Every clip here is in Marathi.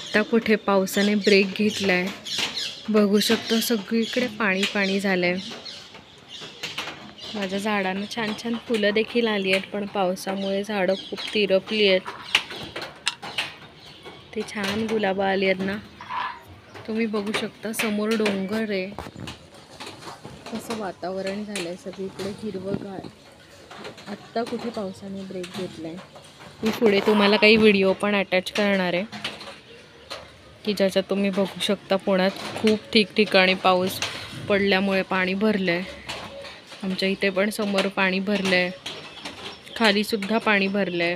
आत्ता कुठे पावसाने ब्रेक घेतलाय, बघू शकतो सगळीकडे पाणी पाणी झालंय। माझ्या झाडांना छान छान फुलं देखील आली आहेत, पण पावसामुळे झाडं खूप तिरपली आहेत। ते छान गुलाबं आली आहेत ना, तुम्ही बघू शकता समोर डोंगर आहे, कसं वातावरण झालंय सगळीकडे हिरवंगार। आत्ता कुठे पावसाने ब्रेक घेतलाय। मी पुढे तुम्हाला काही व्हिडिओ पण अटॅच करणार आहे की ज्याच्यात तुम्ही बघू शकता पुण्यात खूप ठिकठिकाणी पाऊस पडल्यामुळे पाणी भरलंय। आमच्या इथे पण समोर पाणी भरलंय, खाली सुद्धा पाणी भरलंय,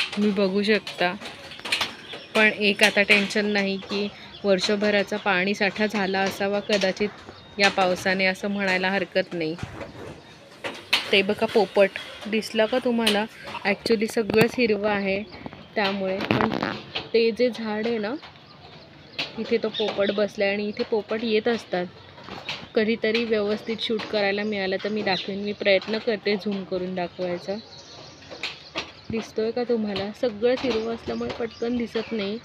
तुम्ही बघू शकता। पण एक आता टेन्शन नाही की वर्षभराचा पाणी साठा झाला असावा कदाचित या पावसाने, असं म्हणायला हरकत नाही। ते बघा पोपट दिसला का तुम्हाला? ॲक्च्युली सगळंच हिरवं आहे त्यामुळे, पण ते जे झाड आहे ना तिथे तो पोपट बसलाय आणि इथे पोपट येत असतात। कधीतरी व्यवस्थित शूट करायला मिळालं तर मी दाखवेन, मी प्रयत्न करते झूम करून दाखवायचा। दिसतोय का तुम्हाला? सगळंच हिरवं असल्यामुळे पटकन दिसत नाही।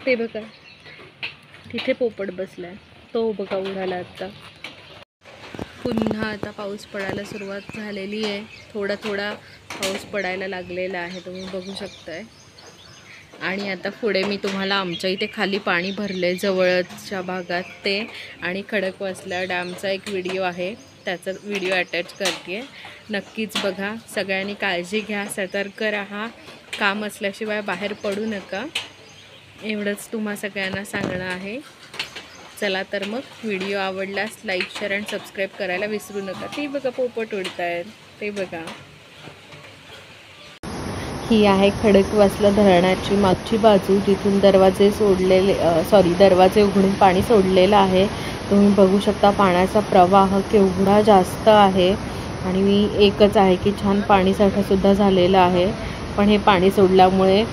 ते बघा तिथे पोपट बसलाय, तो बघा उडाला आता। पुन्हा आता पाऊस पडायला सुरुवात झालेली आहे, थोडा थोडा पाऊस पडायला लागलेला आहे, तुम्ही बघू शकताय। आणि आता पुढे मी तुम्हाला आमच्या इथे खाली पाणी भरले जवळच्या भागात ते आणि खडकवासला डॅमचा एक व्हिडिओ आहे, त्याचा व्हिडिओ अटॅच करते, नक्कीच बघा। सगळ्यांनी काळजी घ्या, सतर्क राहा, काम असल्याशिवाय बाहेर पडू नका, एवढंच तुम्हा सगळ्यांना सांगणं आहे। चला तर मग व्हिडिओ आवडल्यास लाईक शेअर आणि सबस्क्राईब करायला विसरू नका। ते बघा पोपट उडतायत, ते बघा। ही आहे खडकवासला धरणाची मागची बाजू, जिथून दरवाजे उघडून पाणी सोडलेलं आहे। तुम्ही बघू शकता पाण्याचा प्रवाह केवढा जास्त आहे आणि एकच आहे की छान पाणीसाठा सुद्धा झालेला आहे। पण हे पाणी सोडल्यामुळे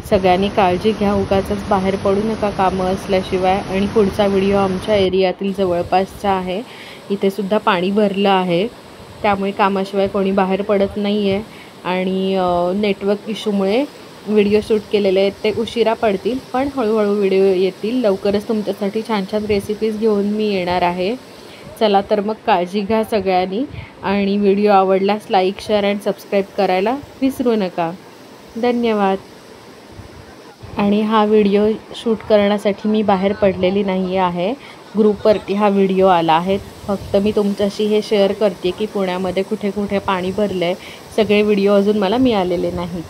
सगळ्यांनी काळजी घ्या, उगाचच बाहेर पडू नका कामं असल्याशिवाय। आणि पुढचा व्हिडिओ आमच्या एरियातील जवळपासचा आहे, इथे सुद्धा पाणी भरलं आहे, त्यामुळे कामाशिवाय कोणी बाहेर पडत नाही आहे। आणि नेटवर्क इश्यूमुळे व्हिडिओ शूट केलेले आहेत ते उशिरा पडतील, पण हळूहळू व्हिडिओ येतील। लवकरच तुमच्यासाठी छान छान रेसिपीज घेऊन मी येणार आहे। चला तर मग काळजी घ्या सगळ्यांनी, आणि व्हिडिओ आवडल्यास लाईक शेअर आणि सबस्क्राईब करायला विसरू नका। धन्यवाद। आणि हा व्हिडिओ शूट करण्यासाठी मी बाहेर पडलेली नाही आहे, ग्रुपवरती हा व्हिडिओ आला आहे। फक्त मी तुमच्याशी हे शेअर करते की पुण्यामध्ये कुठे कुठे पाणी भरलं आहे, सगळे व्हिडिओ अजून मला मिळालेले नाहीत।